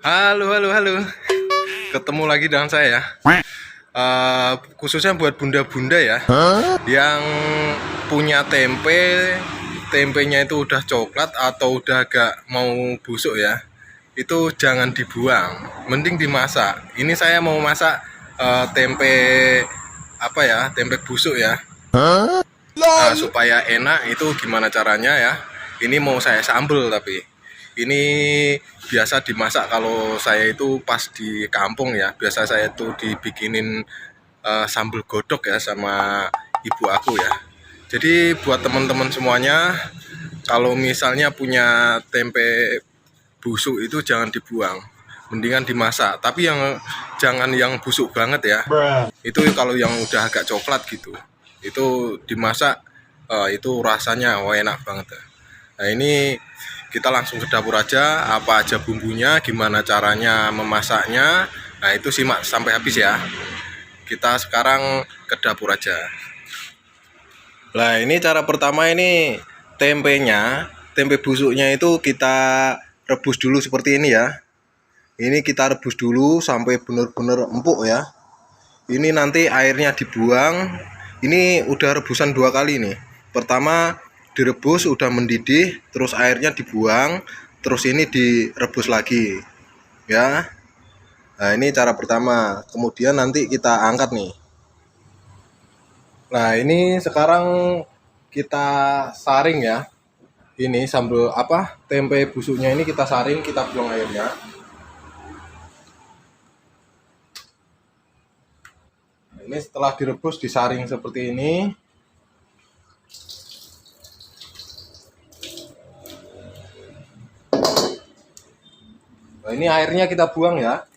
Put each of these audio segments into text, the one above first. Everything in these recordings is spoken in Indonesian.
Halo, halo, halo. Ketemu lagi dengan saya. Khususnya buat bunda-bunda ya, yang punya tempenya itu udah coklat atau udah agak mau busuk ya, itu jangan dibuang, mending dimasak. Ini saya mau masak tempe apa ya, tempe busuk ya. Supaya enak itu gimana caranya ya? Ini mau saya sambel tapi ini biasa dimasak kalau saya itu pas di kampung ya. Biasa saya itu dibikinin sambal godok ya sama ibu aku ya. Jadi buat teman-teman semuanya, kalau misalnya punya tempe busuk itu jangan dibuang, mendingan dimasak. Tapi jangan yang busuk banget ya. Itu kalau yang udah agak coklat gitu, itu dimasak itu rasanya enak banget ya. Nah ini kita langsung ke dapur aja, apa aja bumbunya, gimana caranya memasaknya. Nah itu simak sampai habis ya. Kita sekarang ke dapur aja. Nah ini cara pertama, ini tempe busuknya itu kita rebus dulu seperti ini ya. Ini kita rebus dulu sampai benar-benar empuk ya. Ini nanti airnya dibuang. Ini udah rebusan 2 kali nih. Pertama direbus udah mendidih, terus airnya dibuang, terus ini direbus lagi ya. Nah ini cara pertama. Kemudian nanti kita angkat nih. Nah ini sekarang kita saring ya. Ini sambal apa, tempe busuknya ini kita saring, kita buang airnya. Nah, ini setelah direbus disaring seperti ini. Nah ini airnya kita buang ya.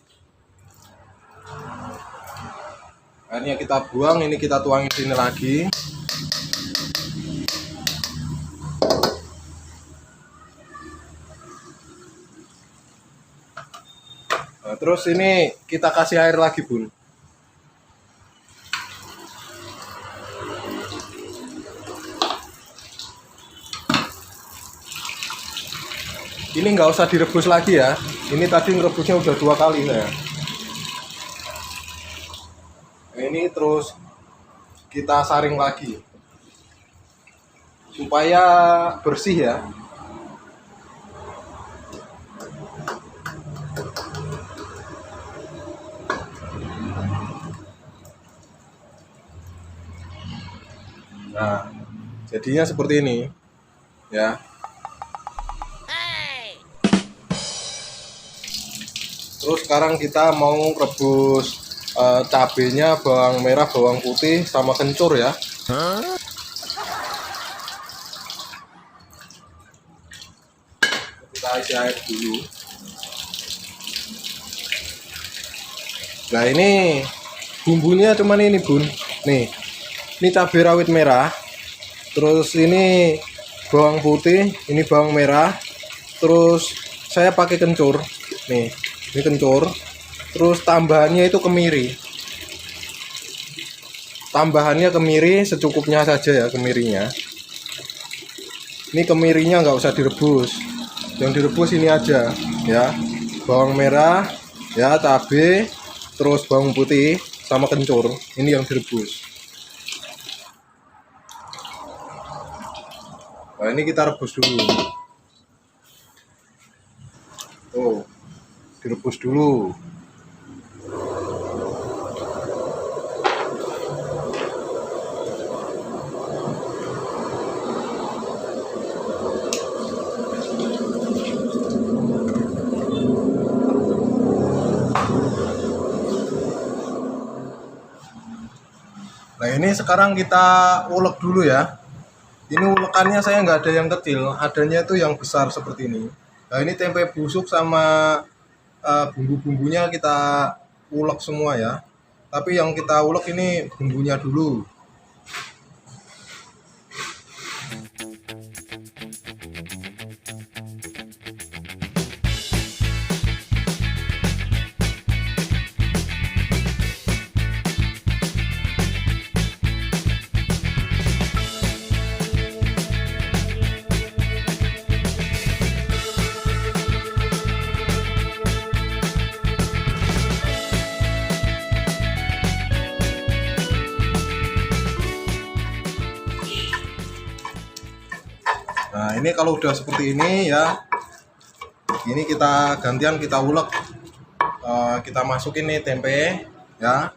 Airnya kita buang, ini kita tuangin sini lagi. Nah, terus ini kita kasih air lagi, Bun. Ini nggak usah direbus lagi ya. Ini tadi ngerebusnya udah 2 kali saya. Nah, ini terus kita saring lagi supaya bersih ya. Nah, jadinya seperti ini ya. Terus sekarang kita mau rebus cabenya, bawang merah, bawang putih, sama kencur ya. Kita isi air dulu. Nah ini bumbunya cuman ini, Bun. Nih, ini cabai rawit merah. Terus ini bawang putih, ini bawang merah. Terus saya pakai kencur. Nih, ini kencur. Terus tambahannya itu kemiri. Tambahannya kemiri secukupnya saja ya, kemirinya. Ini kemirinya nggak usah direbus. Yang direbus ini aja ya. Bawang merah, ya, cabai, terus bawang putih sama kencur. Ini yang direbus. Nah, ini kita rebus dulu. Tuh, direbus dulu. Nah ini sekarang kita ulek dulu ya. Ini ulekannya saya nggak ada yang kecil, adanya itu yang besar seperti ini. Nah ini tempe busuk sama bumbu-bumbunya kita ulek semua ya. Tapi yang kita ulek ini bumbunya dulu. ini kalau udah seperti ini ya, ini kita gantian kita ulek. Kita masukin nih tempe ya.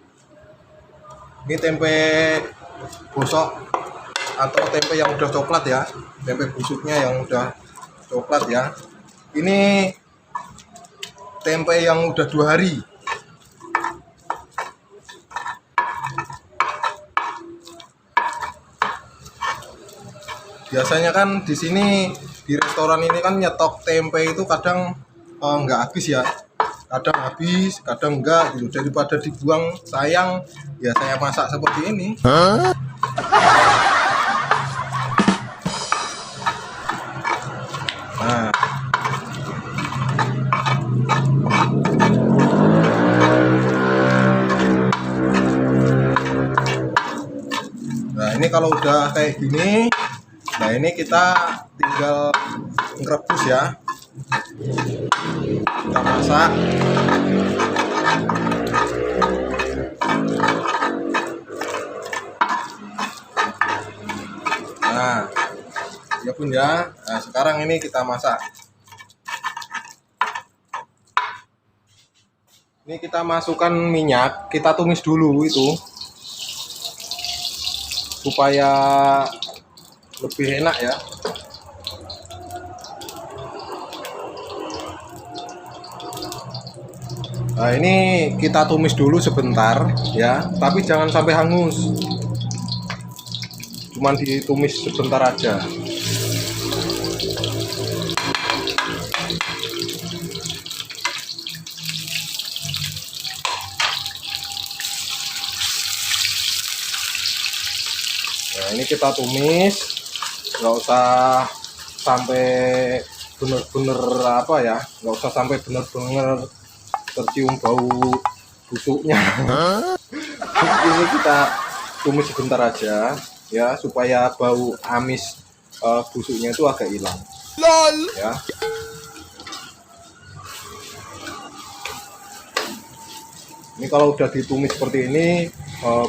Ini tempe bosok atau tempe yang udah coklat ya, tempe busuknya yang udah coklat ya. Ini tempe yang udah 2 hari. Biasanya kan di sini di restoran ini kan nyetok tempe itu kadang nggak habis ya, kadang habis, kadang enggak gitu. Daripada dibuang sayang, ya saya masak seperti ini. Nah, ini kalau udah kayak gini, nah ini kita tinggal ngerebus ya. Kita masak. Nah, ya pun ya. Nah, sekarang ini kita masak. Ini kita masukkan minyak, kita tumis dulu itu supaya lebih enak ya. Nah, ini kita tumis dulu sebentar ya, tapi jangan sampai hangus. Cuman ditumis sebentar aja. Nah, ini kita tumis, nggak usah sampai bener-bener apa ya, nggak usah sampai bener-bener tercium bau busuknya. Ini kita tumis sebentar aja ya, supaya bau amis busuknya itu agak hilang. Ya. Ini kalau udah ditumis seperti ini,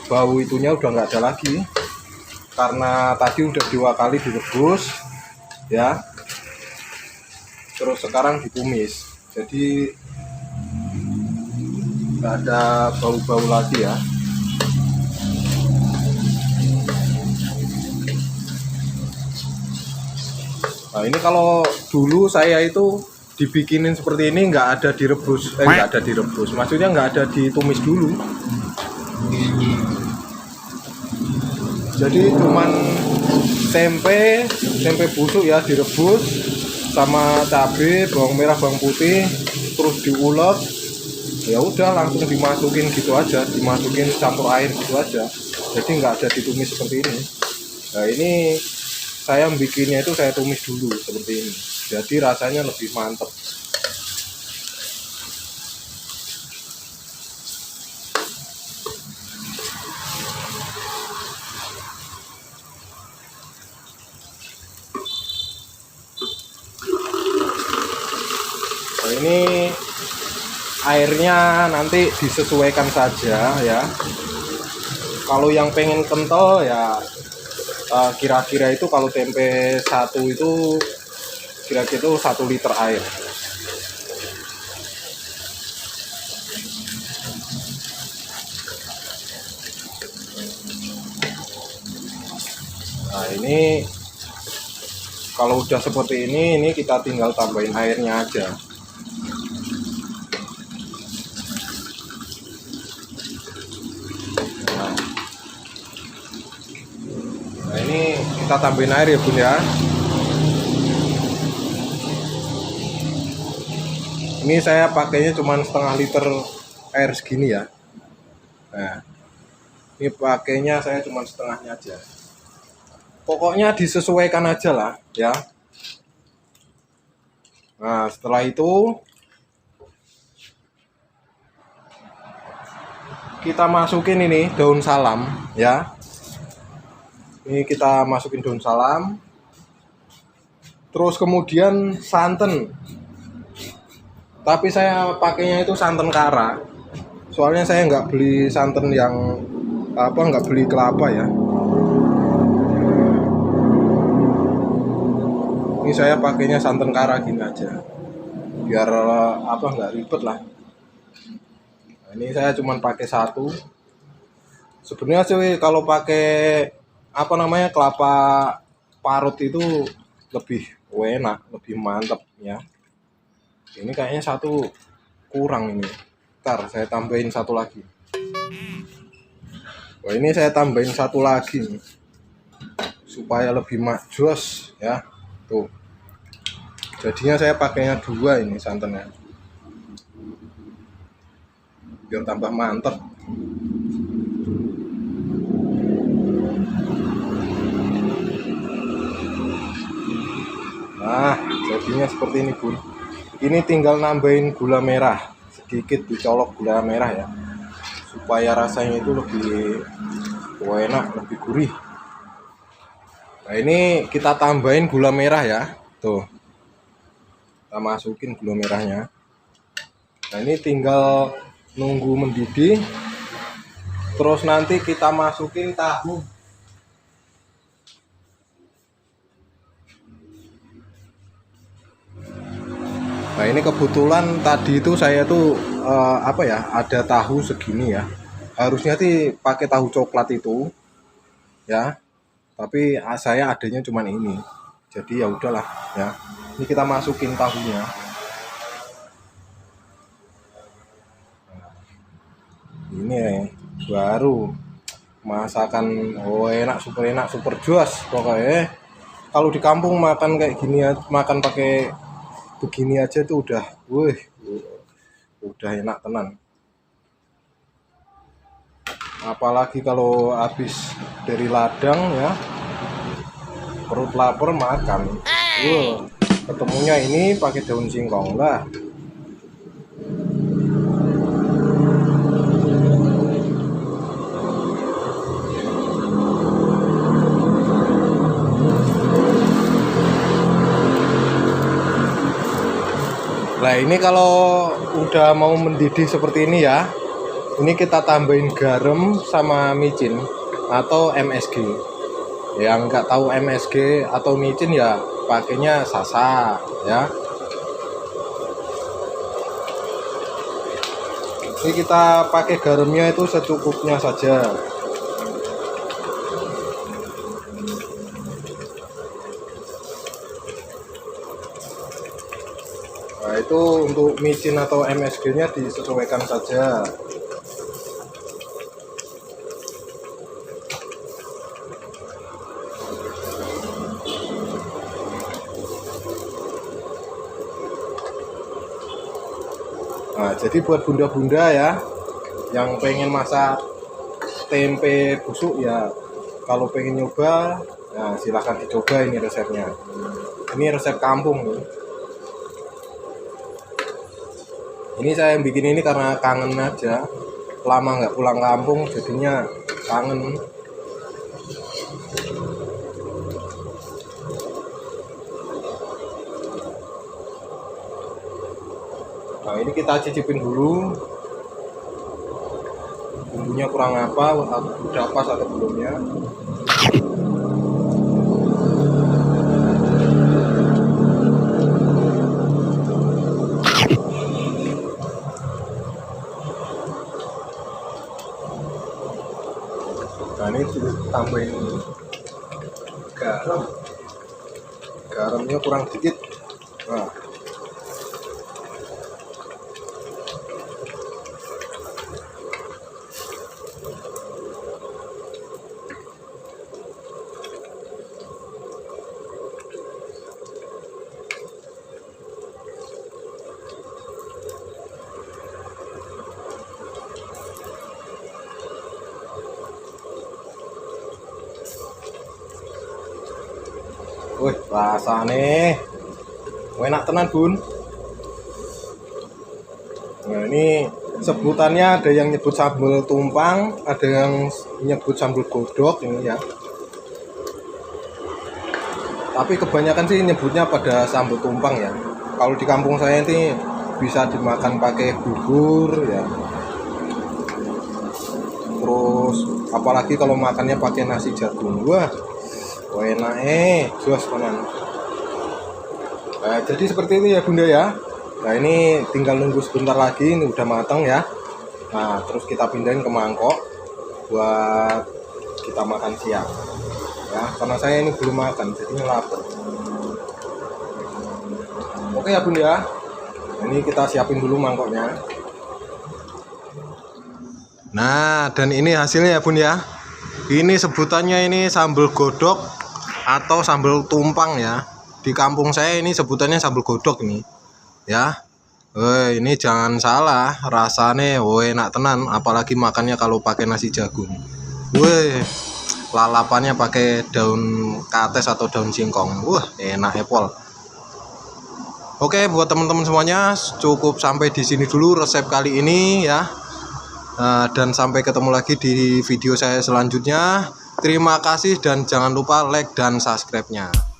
bau itunya udah nggak ada lagi, karena tadi udah 2 kali direbus ya, terus sekarang ditumis, jadi nggak ada bau-bau lagi ya. Nah, ini kalau dulu saya itu dibikinin seperti ini, nggak ada direbus, maksudnya nggak ada ditumis dulu. Jadi cuman tempe busuk ya, direbus sama cabai, bawang merah, bawang putih, terus diulek. Ya udah langsung dimasukin gitu aja, dimasukin campur air gitu aja. Jadi nggak ada ditumis seperti ini. Nah, ini saya bikinnya itu saya tumis dulu seperti ini. Jadi rasanya lebih mantep. Nah, ini airnya nanti disesuaikan saja ya. Kalau yang pengen kental ya kira-kira itu kalau tempe 1 itu kira-kira itu 1 liter air. Nah, ini kalau udah seperti ini kita tinggal tambahin airnya aja. Nah, ini kita tambahin air ya bun ya. Ini saya pakainya cuma setengah liter air segini ya. Nah, ini pakainya saya cuma setengahnya aja. Pokoknya disesuaikan aja lah ya. Nah, setelah itu kita masukin ini daun salam ya. Ini kita masukin daun salam. Terus kemudian santan. Tapi saya pakainya itu santan kara. Soalnya saya nggak beli santan yang nggak beli kelapa ya. Ini saya pakainya santan kara gini aja, biar apa nggak ribet lah. Nah, ini saya cuman pakai satu. Sebenarnya sih kalau pakai apa namanya kelapa parut itu lebih enak, lebih mantap ya. Ini kayaknya satu kurang ini. Ntar saya tambahin satu lagi. Wah, ini saya tambahin satu lagi nih, supaya lebih makjos ya. Tuh. Jadinya saya pakainya 2 ini santannya. Biar tambah mantap. Nah, jadinya seperti ini, Bun. Ini tinggal nambahin gula merah, sedikit dicolok gula merah ya, supaya rasanya itu lebih enak, lebih gurih. Nah, ini kita tambahin gula merah ya. Tuh. Kita masukin gula merahnya. Nah, ini tinggal nunggu mendidih. Terus nanti kita masukin tahu. Nah, ini kebetulan tadi itu saya tuh apa ya, ada tahu segini ya. Harusnya sih pakai tahu coklat itu ya. Tapi saya adanya cuman ini. Jadi ya udahlah ya. Ini kita masukin tahunya. Ini baru masakan enak, super joss pokoknya. Kalau di kampung makan kayak gini, makan pakai begini aja tuh udah, udah enak tenan. Apalagi kalau habis dari ladang ya, perut lapar makan. Ketemunya ini pakai daun singkong lah. Nah, ini kalau udah mau mendidih seperti ini ya, ini kita tambahin garam sama micin atau MSG. Yang nggak tahu MSG atau micin ya pakainya sasa ya. Ini kita pakai garamnya itu secukupnya saja. Nah, itu untuk micin atau MSG-nya disesuaikan saja. Nah, jadi buat bunda-bunda ya yang pengen masak tempe busuk ya, kalau pengen nyoba, nah silahkan dicoba ini resepnya. Ini resep kampung nih. Ini saya yang bikin ini karena kangen aja, lama nggak pulang kampung jadinya kangen. Nah, ini kita cicipin dulu bumbunya kurang apa, udah pas atau belumnya. Nah, ini tambahin garamnya kurang dikit. Nah, wih, rasane enak tenan, Bun. Nah, ini sebutannya ada yang nyebut sambal tumpang, ada yang nyebut sambal godok ini ya. Tapi kebanyakan sih nyebutnya pada sambal tumpang ya. Kalau di kampung saya ini bisa dimakan pakai bubur ya. Terus apalagi kalau makannya pakai nasi jagung, wah enak jos tenan. Nah, jadi seperti ini ya bunda ya. Nah ini tinggal nunggu sebentar lagi, ini udah matang ya. Nah terus kita pindahin ke mangkok buat kita makan siang ya, karena saya ini belum makan jadinya lapar. Oke ya bunda ya, ini kita siapin dulu mangkoknya. Nah dan ini hasilnya ya bun ya. Ini sebutannya ini sambal godok atau sambal tumpang ya. Di kampung saya ini sebutannya sambal godok ini ya. Ini jangan salah, rasanya enak tenan, apalagi makannya kalau pakai nasi jagung. Lalapannya pakai daun kates atau daun singkong. Enak epol. Oke, buat teman-teman semuanya, cukup sampai di sini dulu resep kali ini ya. Dan sampai ketemu lagi di video saya selanjutnya. Terima kasih dan jangan lupa like dan subscribe-nya.